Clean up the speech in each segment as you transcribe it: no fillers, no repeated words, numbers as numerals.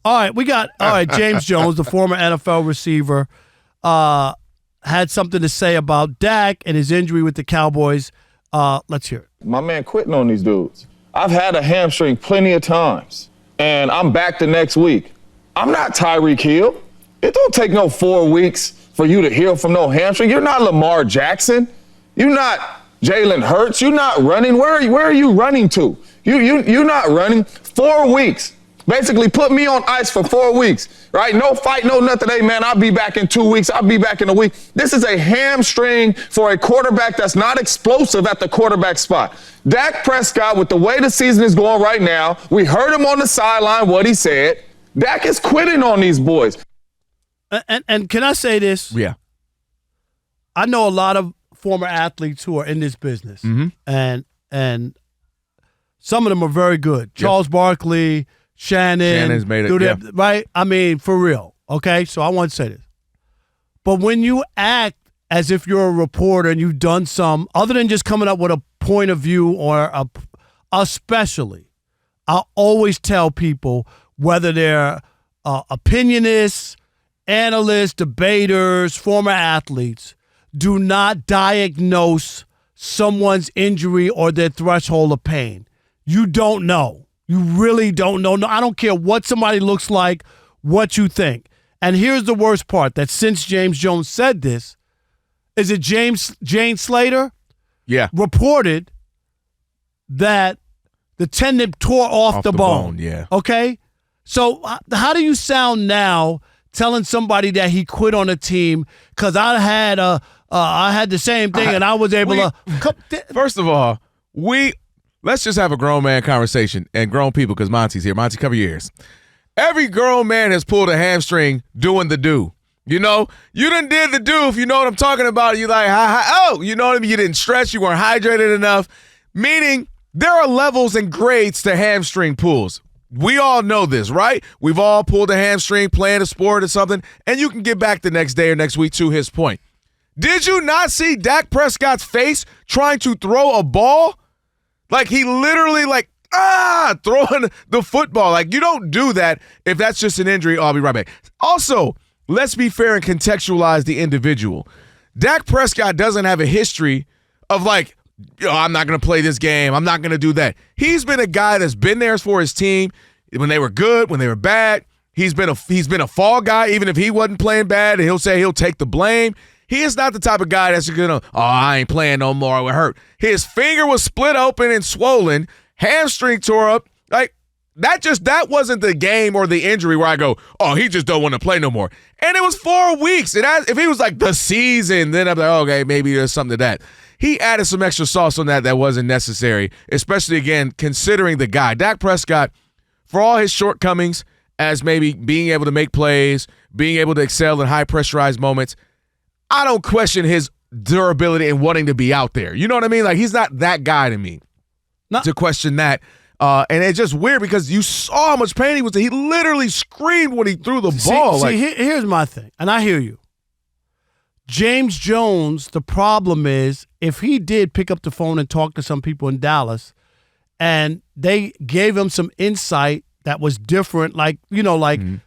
All right, James Jones, the former NFL receiver, had something to say about Dak and his injury with the Cowboys. Let's hear it. My man quitting on these dudes. I've had a hamstring plenty of times, and I'm back the next week. I'm not Tyreek Hill. It don't take no 4 weeks for you to heal from no hamstring. You're not Lamar Jackson. You're not Jalen Hurts. You're not running. Where are you running to? You're not running. 4 weeks. Basically put me on ice for 4 weeks, right? No fight, no nothing. Hey, man, I'll be back in 2 weeks. I'll be back in a week. This is a hamstring for a quarterback that's not explosive at the quarterback spot. Dak Prescott, with the way the season is going right now, we heard him on the sideline, what he said. Dak is quitting on these boys. And can I say this? Yeah. I know a lot of former athletes who are in this business, and some of them are very good. Charles Barkley, Shannon's made it, right? I mean, for real, okay? So I want to say this. But when you act as if you're a reporter and you've done some, other than just coming up with a point of view or especially, I always tell people, whether they're opinionists, analysts, debaters, former athletes, do not diagnose someone's injury or their threshold of pain. You don't know. You really don't know. No, I don't care what somebody looks like, what you think. And here's the worst part, that since James Jones said this, is it Jane Slater? Yeah. Reported that the tendon tore off the bone. Yeah. Okay? So how do you sound now telling somebody that he quit on a team because I had the same thing and I was able to. First of all, let's just have a grown man conversation and grown people, because Monty's here. Monty, cover your ears. Every grown man has pulled a hamstring doing the do. You know, you done did the do. If you know what I'm talking about, you like, you know what I mean? You didn't stretch, you weren't hydrated enough. Meaning, there are levels and grades to hamstring pulls. We all know this, right? We've all pulled a hamstring playing a sport or something, and you can get back the next day or next week, to his point. Did you not see Dak Prescott's face trying to throw a ball? Like, he literally, throwing the football. Like, you don't do that if that's just an injury. I'll be right back. Also, let's be fair and contextualize the individual. Dak Prescott doesn't have a history of, I'm not going to play this game. I'm not going to do that. He's been a guy that's been there for his team when they were good, when they were bad. He's been a fall guy, even if he wasn't playing bad, and he'll say he'll take the blame. He is not the type of guy that's going to, I ain't playing no more, it hurt. His finger was split open and swollen, hamstring tore up. That wasn't the game or the injury where I go, he just don't want to play no more. And it was 4 weeks. If he was like the season, then I'm like, okay, maybe there's something to that. He added some extra sauce on that wasn't necessary, especially, again, considering the guy. Dak Prescott, for all his shortcomings as maybe being able to make plays, being able to excel in high-pressurized moments, I don't question his durability and wanting to be out there. You know what I mean? Like, he's not that guy to me to question that. And it's just weird because you saw how much pain he was in. He literally screamed when he threw the ball. Here's my thing, and I hear you. James Jones, the problem is, if he did pick up the phone and talk to some people in Dallas and they gave him some insight that was different,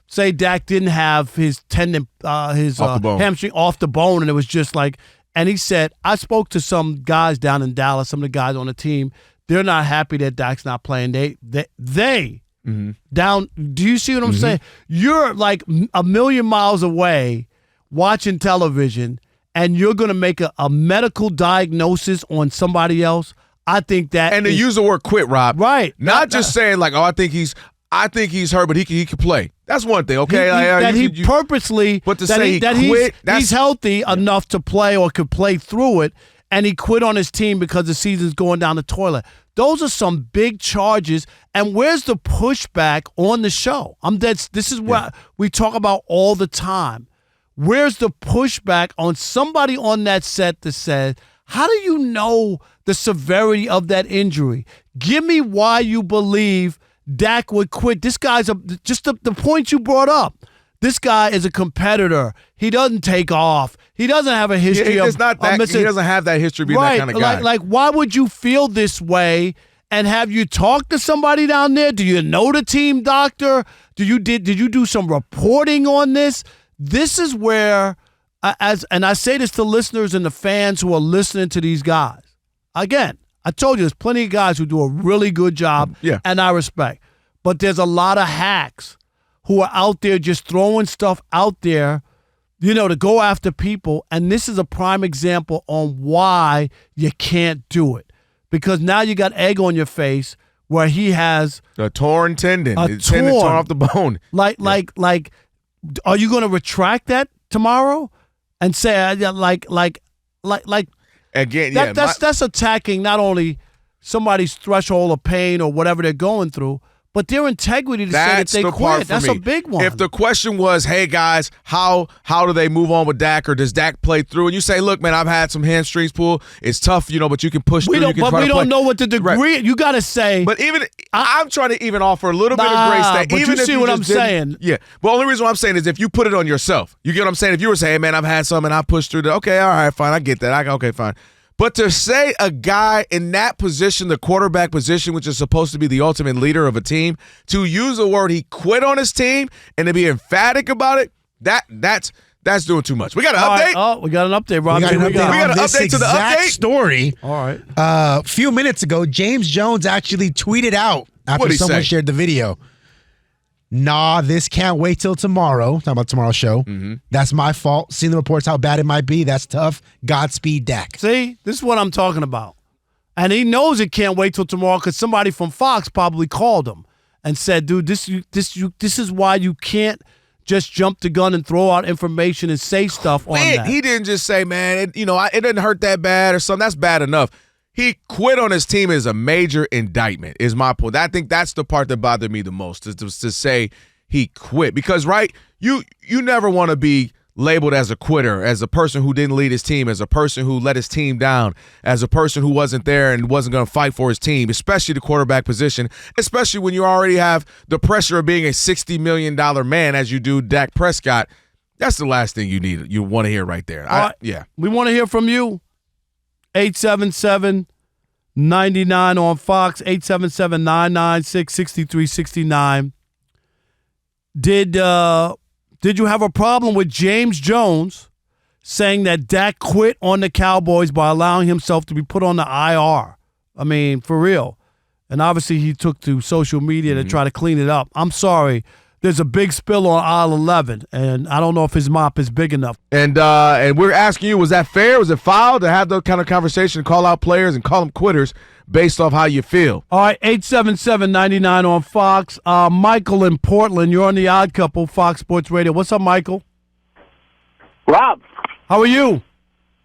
say Dak didn't have his tendon, hamstring off the bone, and it was just and he said, I spoke to some guys down in Dallas, some of the guys on the team, they're not happy that Dak's not playing. They down, do you see what I'm saying? You're like a million miles away watching television, and you're going to make a medical diagnosis on somebody else. I think that, and to use the word quit, Rob, right? Not just saying I think he's hurt, but he could play. That's one thing, okay? He purposely, but to say he quit, he's healthy enough to play or could play through it, and he quit on his team because the season's going down the toilet. Those are some big charges. And where's the pushback on the show? This is what we talk about all the time. Where's the pushback on somebody on that set that says, how do you know the severity of that injury? Give me why you believe Dak would quit. This guy's just the point you brought up. This guy is a competitor. He doesn't take off. He doesn't have a history of missing. He doesn't have that history of being that kind of guy. Why would you feel this way And have you talked to somebody down there? Do you know the team doctor? Did you do some reporting on this? This is where, and I say this to listeners and the fans who are listening to these guys. Again, I told you there's plenty of guys who do a really good job, and I respect. But there's a lot of hacks who are out there just throwing stuff out there, to go after people. And this is a prime example on why you can't do it. Because now you got egg on your face where he has a torn tendon. Tendon torn off the bone. Like, are you going to retract that tomorrow and say, again? That's attacking not only somebody's threshold of pain or whatever they're going through, but their integrity to say that they quit. That's a big one. If the question was, hey, guys, how do they move on with Dak, or does Dak play through? And you say, look, man, I've had some hamstrings pull. It's tough, but you can push through. But we don't know what the degree. Right. You got to say. But I'm trying to even offer a little bit of grace that but even you see what I'm saying. Yeah. Well, the only reason why I'm saying is if you put it on yourself. You get what I'm saying? If you were saying, hey, man, I've had some and I pushed through. Okay, all right, fine. I get that. Okay, fine. But to say a guy in that position, the quarterback position, which is supposed to be the ultimate leader of a team, to use the word he quit on his team and to be emphatic about it, that's doing too much. We got an update. Right. Oh, we got an update, Rob. We got an update to the update story. All right. A few minutes ago, James Jones actually tweeted out after someone shared the video. Nah, this can't wait till tomorrow. Talking about tomorrow's show. Mm-hmm. That's my fault. Seen the reports how bad it might be. That's tough. Godspeed, Dak. See, this is what I'm talking about. And he knows it can't wait till tomorrow because somebody from Fox probably called him and said, dude, this is why you can't just jump the gun and throw out information and say stuff on that. He didn't just say, man, it didn't hurt that bad or something. That's bad enough. He quit on his team is a major indictment, is my point. I think that's the part that bothered me the most, is to say he quit. Because, right, you never want to be labeled as a quitter, as a person who didn't lead his team, as a person who let his team down, as a person who wasn't there and wasn't going to fight for his team, especially the quarterback position, especially when you already have the pressure of being a $60 million man as you do Dak Prescott. That's the last thing you want to hear right there. We want to hear from you. 877-99 on Fox, 877-996-6369. Did you have a problem with James Jones saying that Dak quit on the Cowboys by allowing himself to be put on the IR? I mean, for real. And obviously he took to social media to try to clean it up. I'm sorry. There's a big spill on aisle 11, and I don't know if his mop is big enough. And we're asking you, was that fair? Was it foul to have that kind of conversation, call out players and call them quitters based off how you feel? All right, 877-99 on Fox. Michael in Portland, you're on The Odd Couple, Fox Sports Radio. What's up, Michael? Rob. How are you?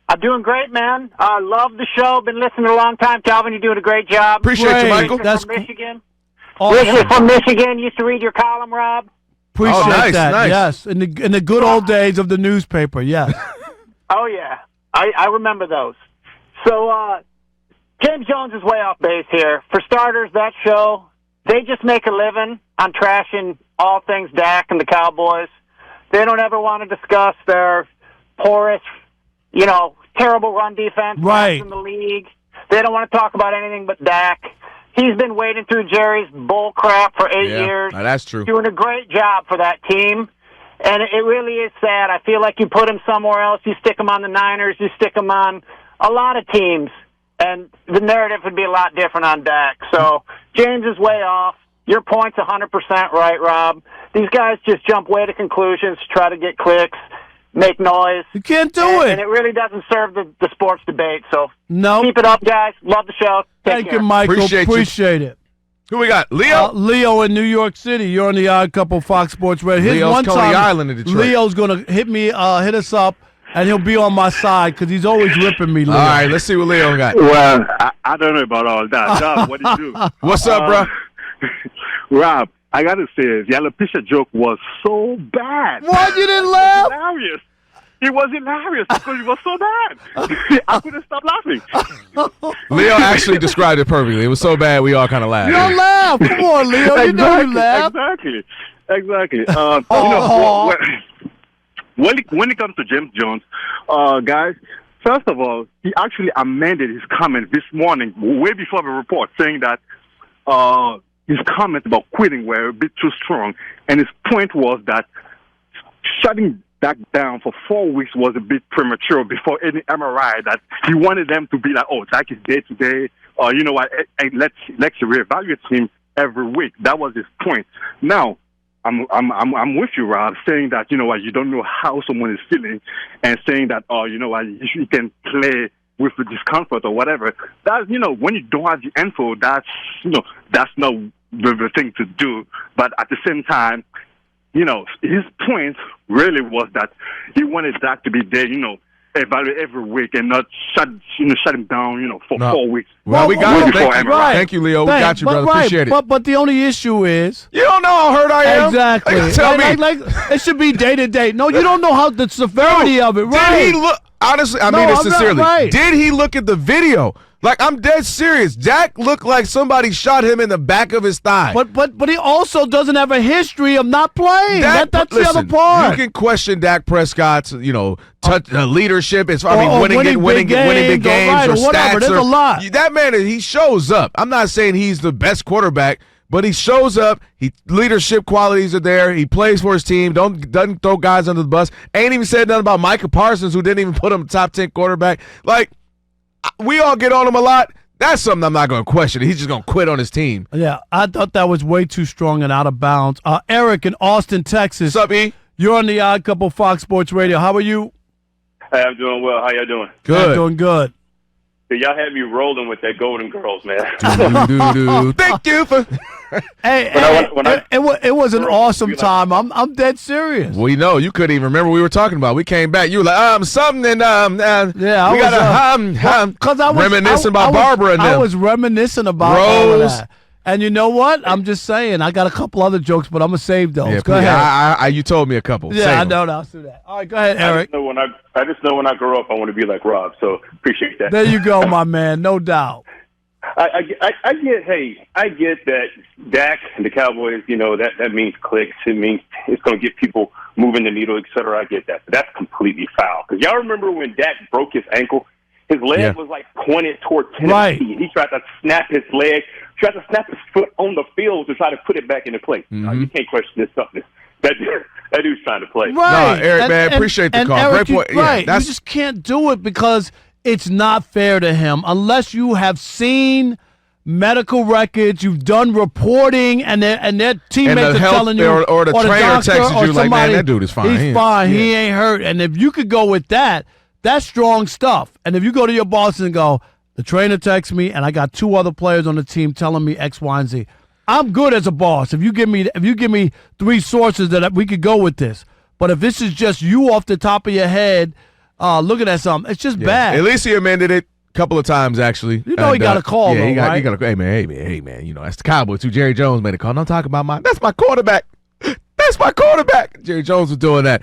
I'm doing great, man. I love the show. Been listening a long time. Calvin, you're doing a great job. Appreciate you, Michael. That's from Michigan. Awesome. Originally from Michigan. Used to read your column, Rob. Appreciate that. Nice. Yes, in the good old days of the newspaper. Yes. Oh yeah, I remember those. So James Jones is way off base here. For starters, that show, they just make a living on trashing all things Dak and the Cowboys. They don't ever want to discuss their porous, terrible run defense in the league. They don't want to talk about anything but Dak. He's been wading through Jerry's bull crap for 8 years. That's true. Doing a great job for that team. And it really is sad. I feel like you put him somewhere else. You stick him on the Niners. You stick him on a lot of teams. And the narrative would be a lot different on Dak. So James is way off. Your point's 100% right, Rob. These guys just jump way to conclusions to try to get clicks, make noise. You can't do it. And it really doesn't serve the sports debate. So no. Keep it up, guys. Love the show. Thank you, Michael. Appreciate it. Who we got? Leo? Leo in New York City. You're on The Odd Couple, Fox Sports Radio. Leo's Coney Island in Detroit. Leo's going to hit us up, and he'll be on my side because he's always ripping me, Leo. All right, let's see what Leo got. Well, I don't know about all that. Rob, what do you do? What's up, bro? Rob, I got to say, the alopecia joke was so bad. What? You didn't laugh? Hilarious. It was hilarious because it was so bad. I couldn't stop laughing. Leo actually described it perfectly. It was so bad we all kind of laughed. You don't laugh. Come on, Leo. You know you laugh. Exactly. When it comes to James Jones, guys, first of all, he actually amended his comment this morning, way before the report, saying that his comments about quitting were a bit too strong, and his point was that shutting Dak down for 4 weeks was a bit premature before any MRI. That he wanted them to be like, "Oh, Dak is day to day," or you know what? Let's reevaluate him every week. That was his point. Now, I'm with you, Rob, saying that you know what, you don't know how someone is feeling, and saying that you know what, you can play with the discomfort or whatever. That when you don't have the info, that's that's not the thing to do. But at the same time, his point really was that he wanted Dak to be there, evaluate every week and not shut him down, for 4 weeks. Well, we got it. Thank you, Leo. We got you, brother. Appreciate it. But the only issue is you don't know how hurt I am. Exactly. Tell me. Like it should be day to day. No, you don't know how the severity of it. Right? Did he look? Honestly, I mean it sincerely. Did he look at the video? Like, I'm dead serious. Dak looked like somebody shot him in the back of his thigh. But he also doesn't have a history of not playing. That's the other part. You can question Dak Prescott's, leadership. Winning big games or whatever. Stats. There's a lot. That man, he shows up. I'm not saying he's the best quarterback, but he shows up. Leadership qualities are there. He plays for his team. Doesn't throw guys under the bus. Ain't even said nothing about Micah Parsons, who didn't even put him top 10 quarterback. Like, we all get on him a lot. That's something I'm not going to question. He's just going to quit on his team. Yeah, I thought that was way too strong and out of bounds. Eric in Austin, Texas. What's up, E? You're on the Odd Couple Fox Sports Radio. How are you? Hey, I'm doing well. How y'all doing? Good. I'm doing good. Y'all had me rolling with that Golden Girls, man. Thank you for. It was an awesome time. I'm dead serious. We know you couldn't even remember what we were talking about. We came back. You were like something and yeah. We got reminiscing about Barbara and them. I was reminiscing about all of that. And you know what? I'm just saying. I got a couple other jokes, but I'm gonna save those. Yeah, go ahead. You told me a couple. Yeah, I know. I'll do that. All right, go ahead, Eric. I just know when I grow up, I want to be like Rob. So appreciate that. There you go, my man. No doubt. I get that Dak and the Cowboys, that means clicks. It means it's going to get people moving the needle, et cetera. I get that. But that's completely foul. Because y'all remember when Dak broke his ankle? His leg was like pointed toward Tennessee. Right. He tried to snap his leg, tried to snap his foot on the field to try to put it back into place. Mm-hmm. You can't question this toughness. That dude's trying to play. Right. No, Eric, man, appreciate the call. Eric, Great point. Right. You just can't do it because it's not fair to him unless you have seen medical records, you've done reporting, and their teammates are telling you, or the trainer texted you like, man, that dude is fine. He's fine. Yeah. He ain't hurt. And if you could go with that, that's strong stuff. And if you go to your boss and go, the trainer texts me, and I got 2 other players on the team telling me X, Y, and Z. I'm good as a boss. If you give me 3 sources that we could go with this. But if this is just you off the top of your head looking at something, it's just bad. At least he amended it a couple of times, actually. He got a call, though, right? He got a call. Hey, man, that's the Cowboys, too. Jerry Jones made a call. Don't talk about mine. That's my quarterback. That's my quarterback. Jerry Jones was doing that.